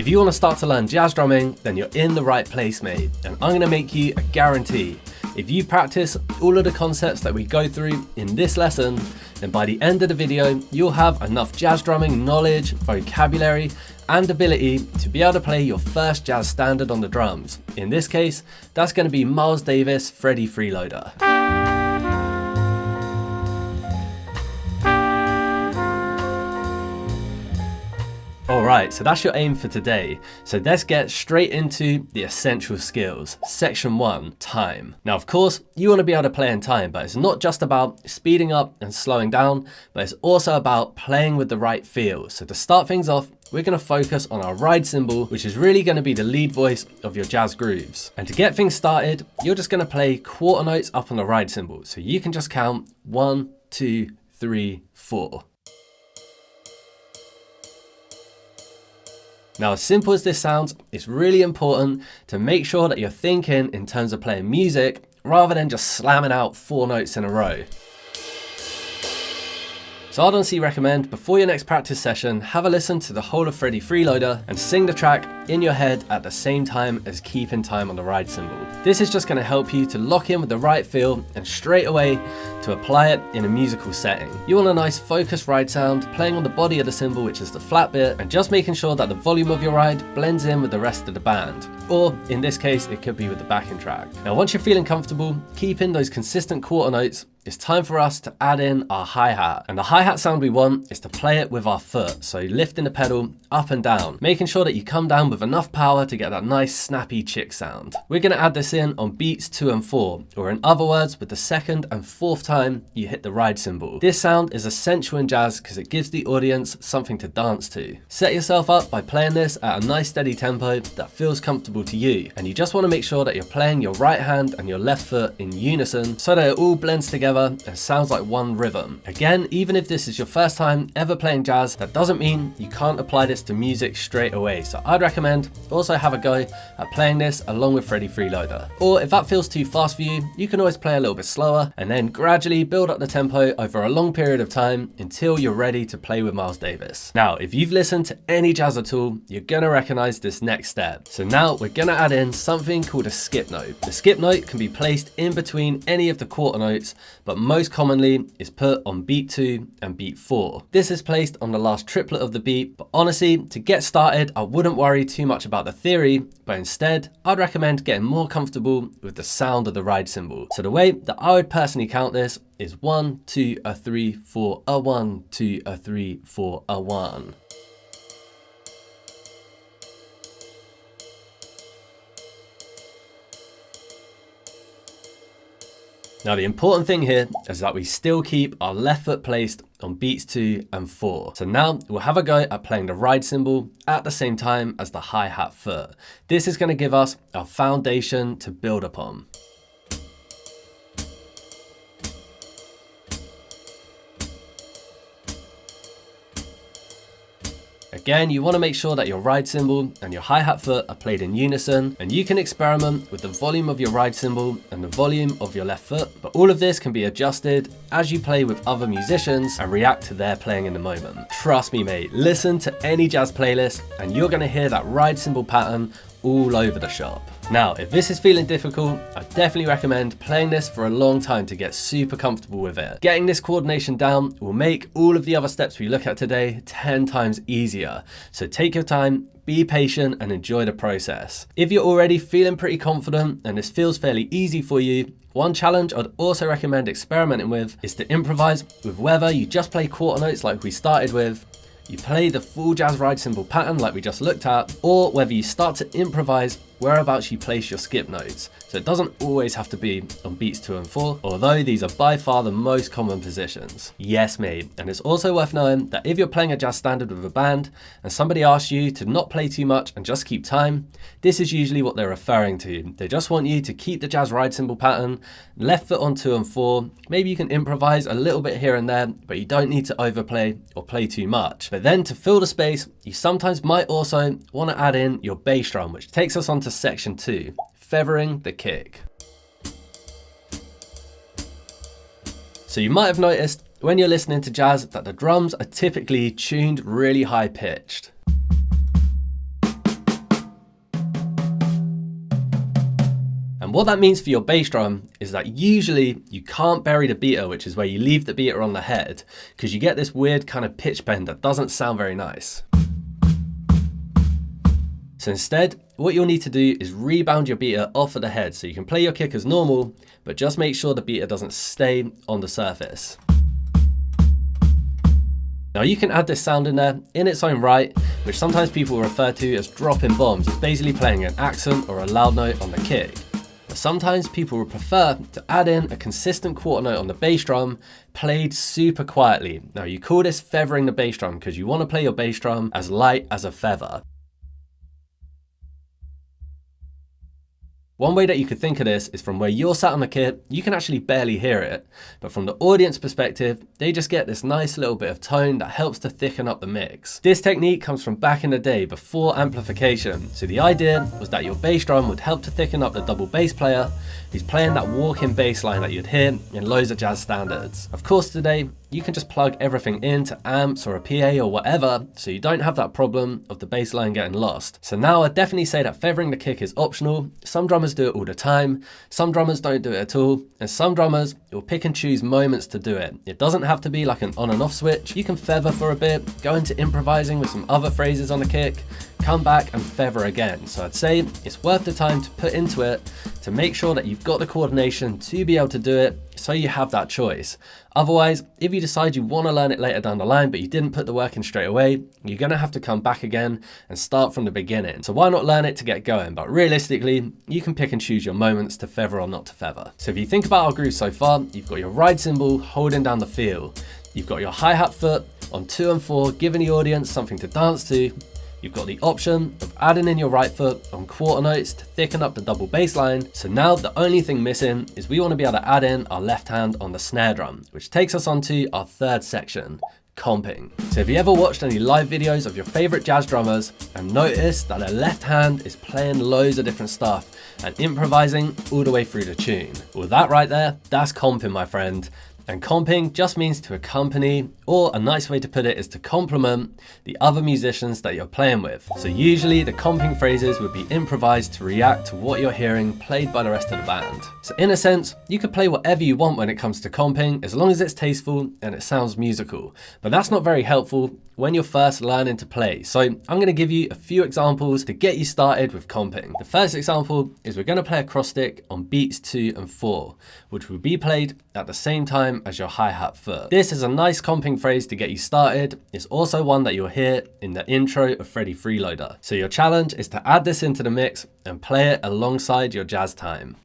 If you want to start to learn jazz drumming, then you're in the right place, mate. And I'm going to make you a guarantee. If you practice all of the concepts that we go through in this lesson, then by the end of the video, you'll have enough jazz drumming knowledge, vocabulary, and ability to be able to play your first jazz standard on the drums. In this case, that's going to be Miles Davis' Freddie Freeloader. Alright, so that's your aim for today. So let's get straight into the essential skills. Section 1, time. Now of course, you want to be able to play in time, but it's not just about speeding up and slowing down, but it's also about playing with the right feel. So to start things off, we're going to focus on our ride cymbal, which is really going to be the lead voice of your jazz grooves. And to get things started, you're just going to play quarter notes up on the ride cymbal. So you can just count 1, 2, 3, 4. Now, as simple as this sounds, it's really important to make sure that you're thinking in terms of playing music rather than just slamming out 4 notes in a row. So I'd honestly recommend before your next practice session, have a listen to the whole of Freddie Freeloader and sing the track in your head at the same time as keeping time on the ride cymbal. This is just going to help you to lock in with the right feel and straight away to apply it in a musical setting. You want a nice focused ride sound, playing on the body of the cymbal, which is the flat bit, and just making sure that the volume of your ride blends in with the rest of the band. Or in this case, it could be with the backing track. Now, once you're feeling comfortable, keeping those consistent quarter notes, it's time for us to add in our hi-hat. And the hi-hat sound we want is to play it with our foot. So lifting the pedal up and down, making sure that you come down with enough power to get that nice snappy chick sound. We're going to add this in on beats 2 and 4, or in other words, with the 2nd and 4th time you hit the ride cymbal. This sound is essential in jazz because it gives the audience something to dance to. Set yourself up by playing this at a nice steady tempo that feels comfortable to you. And you just want to make sure that you're playing your right hand and your left foot in unison so that it all blends together and sounds like one rhythm. Again, even if this is your first time ever playing jazz, that doesn't mean you can't apply this to music straight away. So I'd recommend also have a go at playing this along with Freddie Freeloader. Or if that feels too fast for you, you can always play a little bit slower and then gradually build up the tempo over a long period of time until you're ready to play with Miles Davis. Now, if you've listened to any jazz at all, you're gonna recognize this next step. So now we're gonna add in something called a skip note. The skip note can be placed in between any of the quarter notes, but most commonly is put on beat 2 and beat 4. This is placed on the last triplet of the beat, but honestly, to get started, I wouldn't worry too much about the theory, but instead, I'd recommend getting more comfortable with the sound of the ride cymbal. So the way that I would personally count this is 1, 2, a 3, 4, a 1, 2, a 3, 4, a 1. Now the important thing here is that we still keep our left foot placed on beats 2 and 4. So now we'll have a go at playing the ride cymbal at the same time as the hi-hat foot. This is going to give us our foundation to build upon. Again, you want to make sure that your ride cymbal and your hi-hat foot are played in unison, and you can experiment with the volume of your ride cymbal and the volume of your left foot, but all of this can be adjusted as you play with other musicians and react to their playing in the moment. Trust me, mate, listen to any jazz playlist and you're going to hear that ride cymbal pattern all over the shop. Now, if this is feeling difficult, I definitely recommend playing this for a long time to get super comfortable with it. Getting this coordination down will make all of the other steps we look at today 10 times easier. So take your time, be patient, and enjoy the process. If you're already feeling pretty confident and this feels fairly easy for you, one challenge I'd also recommend experimenting with is to improvise with whether you just play quarter notes like we started with, you play the full jazz ride cymbal pattern like we just looked at, or whether you start to improvise whereabouts you place your skip notes. So it doesn't always have to be on beats 2 and 4, although these are by far the most common positions. Yes, mate. And it's also worth knowing that if you're playing a jazz standard with a band and somebody asks you to not play too much and just keep time, this is usually what they're referring to. They just want you to keep the jazz ride cymbal pattern, left foot on 2 and 4. Maybe you can improvise a little bit here and there, but you don't need to overplay or play too much. But then to fill the space, you sometimes might also want to add in your bass drum, which takes us on to section 2, feathering the kick. So you might have noticed when you're listening to jazz that the drums are typically tuned really high pitched. And what that means for your bass drum is that usually you can't bury the beater, which is where you leave the beater on the head, because you get this weird kind of pitch bend that doesn't sound very nice. So instead, what you'll need to do is rebound your beater off of the head so you can play your kick as normal, but just make sure the beater doesn't stay on the surface. Now you can add this sound in there in its own right, which sometimes people refer to as dropping bombs. It's basically playing an accent or a loud note on the kick. But sometimes people would prefer to add in a consistent quarter note on the bass drum, played super quietly. Now you call this feathering the bass drum because you want to play your bass drum as light as a feather. One way that you could think of this is from where you're sat on the kit, you can actually barely hear it, but from the audience perspective, they just get this nice little bit of tone that helps to thicken up the mix. This technique comes from back in the day before amplification, so the idea was that your bass drum would help to thicken up the double bass player who's playing that walking bass line that you'd hear in loads of jazz standards. Of course today, you can just plug everything into amps or a PA or whatever, so you don't have that problem of the bass line getting lost. So now I'd definitely say that feathering the kick is optional. Some drummers do it all the time, some drummers don't do it at all, and some drummers will pick and choose moments to do it. It doesn't have to be like an on and off switch. You can feather for a bit, go into improvising with some other phrases on the kick, come back and feather again. So I'd say it's worth the time to put into it to make sure that you've got the coordination to be able to do it, so you have that choice. Otherwise, if you decide you want to learn it later down the line, but you didn't put the work in straight away, you're going to have to come back again and start from the beginning. So why not learn it to get going? But realistically, you can pick and choose your moments to feather or not to feather. So if you think about our groove so far, you've got your ride cymbal holding down the feel. You've got your hi-hat foot on 2 and 4, giving the audience something to dance to. You've got the option of adding in your right foot on quarter notes to thicken up the double bass line. So now the only thing missing is we want to be able to add in our left hand on the snare drum, which takes us onto our third section, comping. So if you ever watched any live videos of your favorite jazz drummers and noticed that their left hand is playing loads of different stuff and improvising all the way through the tune, well, that right there, that's comping, my friend. And comping just means to accompany, or a nice way to put it is to complement the other musicians that you're playing with. So usually the comping phrases would be improvised to react to what you're hearing played by the rest of the band. So in a sense, you could play whatever you want when it comes to comping, as long as it's tasteful and it sounds musical. But that's not very helpful when you're first learning to play. So I'm going to give you a few examples to get you started with comping. The first example is we're going to play a cross stick on beats 2 and 4, which will be played at the same time as your hi-hat foot. This is a nice comping phrase to get you started. It's also one that you'll hear in the intro of Freddie Freeloader. So your challenge is to add this into the mix and play it alongside your jazz time.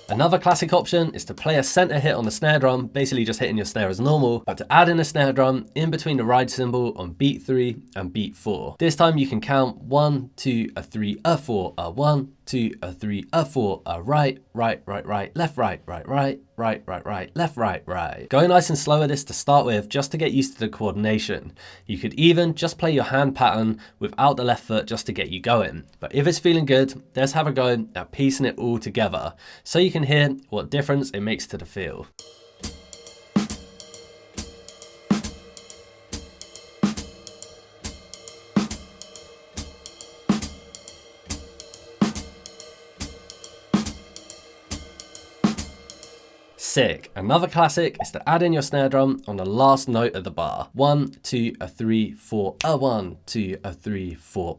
Another classic option is to play a center hit on the snare drum, basically just hitting your snare as normal, but to add in a snare drum in between the ride cymbal on beat 3 and beat 4. This time you can count 1, 2, 3, 4, 1, 2, 3, 4, right, right, right, right, left, right, right, right, right, right, right, left, right, right. Go nice and slow at this to start with, just to get used to the coordination. You could even just play your hand pattern without the left foot just to get you going. But if it's feeling good, let's have a go at piecing it all together, so you can hear what difference it makes to the feel. Sick. Another classic is to add in your snare drum on the last note of the bar. 1, 2, 3, 4, 1, 2, 3, 4,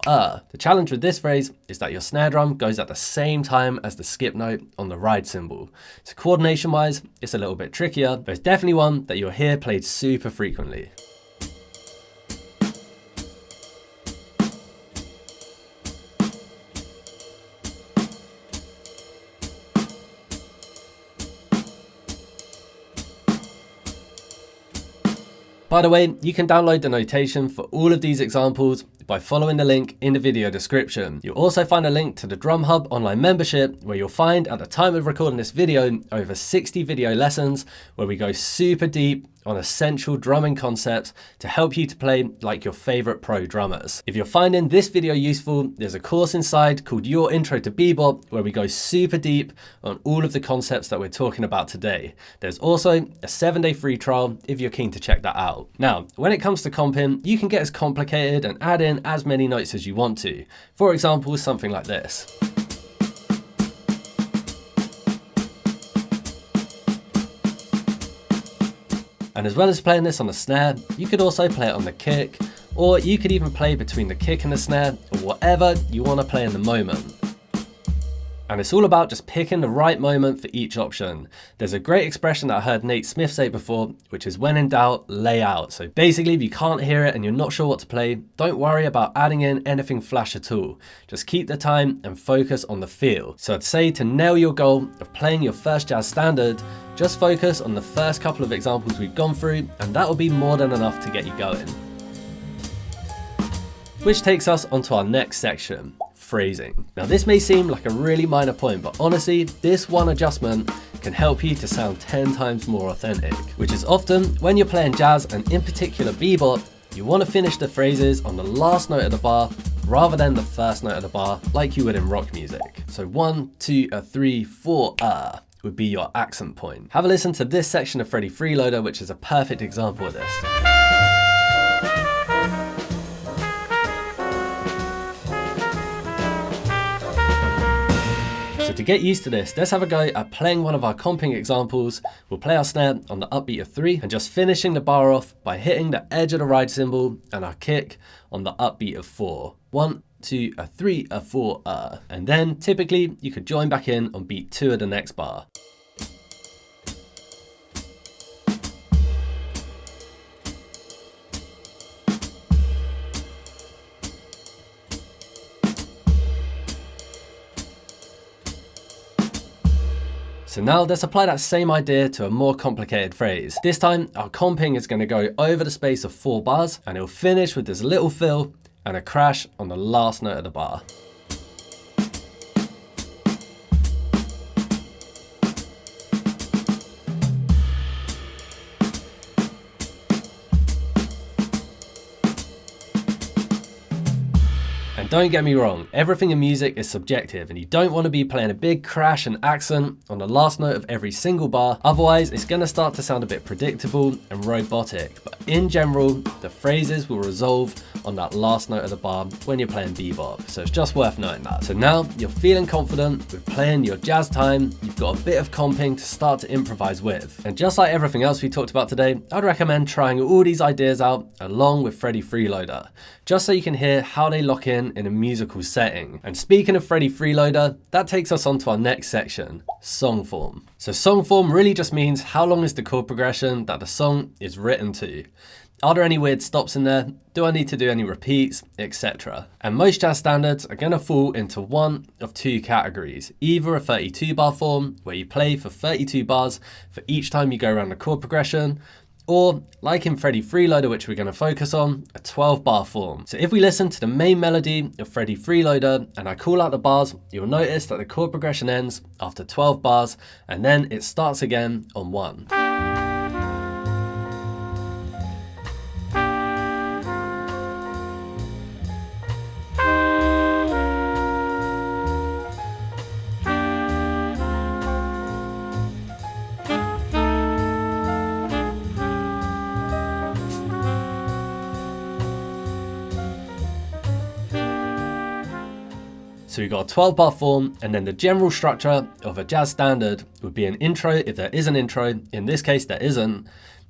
The challenge with this phrase is that your snare drum goes at the same time as the skip note on the ride cymbal. So coordination wise, it's a little bit trickier, but it's definitely one that you'll hear played super frequently. By the way, you can download the notation for all of these examples by following the link in the video description. You'll also find a link to the Drum Hub online membership, where you'll find at the time of recording this video over 60 video lessons where we go super deep on essential drumming concepts to help you to play like your favorite pro drummers. If you're finding this video useful, there's a course inside called Your Intro to Bebop where we go super deep on all of the concepts that we're talking about today. There's also a 7-day free trial if you're keen to check that out. Now, when it comes to comping, you can get as complicated and add in as many notes as you want to. For example, something like this. And as well as playing this on the snare, you could also play it on the kick, or you could even play between the kick and the snare, or whatever you want to play in the moment. And it's all about just picking the right moment for each option. There's a great expression that I heard Nate Smith say before, which is when in doubt, lay out. So basically, if you can't hear it and you're not sure what to play, don't worry about adding in anything flash at all. Just keep the time and focus on the feel. So I'd say to nail your goal of playing your first jazz standard, just focus on the first couple of examples we've gone through, and that will be more than enough to get you going. Which takes us onto our next section, phrasing. Now this may seem like a really minor point, but honestly, this one adjustment can help you to sound 10 times more authentic, which is often when you're playing jazz, and in particular bebop, you want to finish the phrases on the last note of the bar rather than the first note of the bar like you would in rock music. So 1, 2, 3, 4, would be your accent point. Have a listen to this section of Freddie Freeloader, which is a perfect example of this. So to get used to this, let's have a go at playing one of our comping examples. We'll play our snare on the upbeat of 3 and just finishing the bar off by hitting the edge of the ride cymbal and our kick on the upbeat of 4. 1, 2, 3, 4, and then typically you could join back in on beat 2 of the next bar. So now let's apply that same idea to a more complicated phrase. This time our comping is going to go over the space of 4 bars, and it'll finish with this little fill and a crash on the last note of the bar. And don't get me wrong, everything in music is subjective, and you don't want to be playing a big crash and accent on the last note of every single bar, otherwise it's going to start to sound a bit predictable and robotic. But in general, the phrases will resolve on that last note of the bar when you're playing bebop, so it's just worth noting that. So now you're feeling confident with playing your jazz time, you've got a bit of comping to start to improvise with. And just like everything else we talked about today, I'd recommend trying all these ideas out along with Freddie Freeloader, just so you can hear how they lock in a musical setting. And speaking of Freddie Freeloader, that takes us on to our next section, song form. So song form really just means how long is the chord progression that the song is written to. Are there any weird stops in there? Do I need to do any repeats, etc.? And most jazz standards are going to fall into one of 2 categories. Either a 32 bar form, where you play for 32 bars for each time you go around the chord progression, or like in Freddie Freeloader, which we're going to focus on, a 12 bar form. So if we listen to the main melody of Freddie Freeloader and I call out the bars, you'll notice that the chord progression ends after 12 bars and then it starts again on 1. So we've got a 12 bar form, and then the general structure of a jazz standard would be an intro if there is an intro. In this case, there isn't.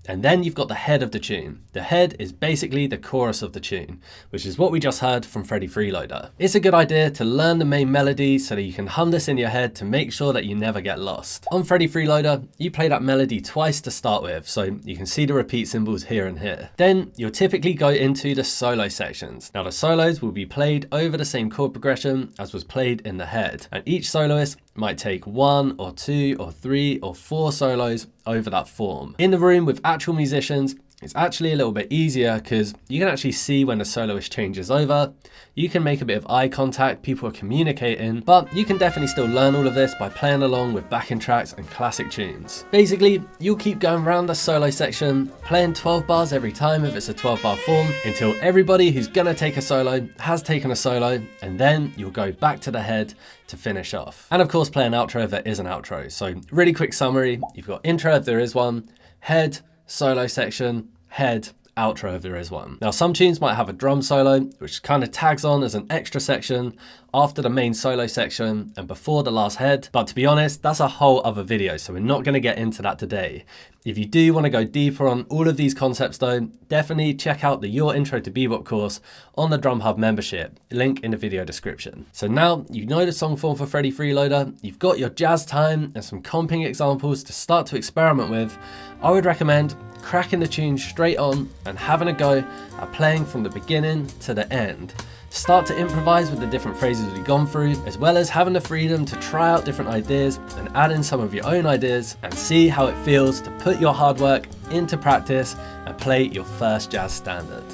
And then you've got the head of the tune. The head is basically the chorus of the tune, which is what we just heard from Freddie Freeloader. It's a good idea to learn the main melody so that you can hum this in your head to make sure that you never get lost. On Freddie Freeloader, you play that melody twice to start with, so you can see the repeat symbols here and here. Then you'll typically go into the solo sections. Now the solos will be played over the same chord progression as was played in the head, and each soloist might take 1 or 2 or 3 or 4 solos over that form. In the room with actual musicians, it's actually a little bit easier because you can actually see when the soloist changes over. You can make a bit of eye contact, people are communicating, but you can definitely still learn all of this by playing along with backing tracks and classic tunes. Basically, you'll keep going around the solo section, playing 12 bars every time if it's a 12-bar form, until everybody who's gonna take a solo has taken a solo, and then you'll go back to the head to finish off. And of course, play an outro if there is an outro. So really quick summary, you've got intro if there is one, head, solo section, head, outro if there is one. Now some tunes might have a drum solo, which kind of tags on as an extra section after the main solo section and before the last head. But to be honest, that's a whole other video, so we're not going to get into that today. If you do want to go deeper on all of these concepts though, definitely check out the Your Intro to Bebop course on the Drum Hub membership, link in the video description. So now you know the song form for Freddie Freeloader, you've got your jazz time and some comping examples to start to experiment with. I would recommend cracking the tune straight on and having a go at playing from the beginning to the end. Start to improvise with the different phrases we've gone through, as well as having the freedom to try out different ideas and add in some of your own ideas and see how it feels to put your hard work into practice and play your first jazz standard.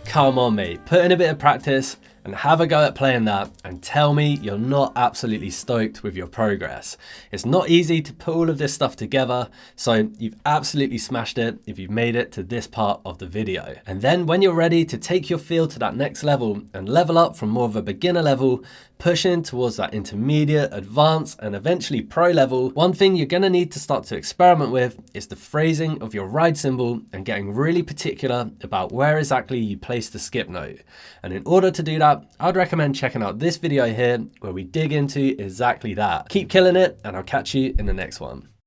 Come on mate, put in a bit of practice and have a go at playing that and tell me you're not absolutely stoked with your progress. It's not easy to put all of this stuff together, so you've absolutely smashed it if you've made it to this part of the video. And then when you're ready to take your feel to that next level and level up from more of a beginner level, pushing towards that intermediate, advanced, and eventually pro level, one thing you're gonna need to start to experiment with is the phrasing of your ride cymbal and getting really particular about where exactly you place the skip note. And in order to do that, I'd recommend checking out this video here where we dig into exactly that. Keep killing it, and I'll catch you in the next one.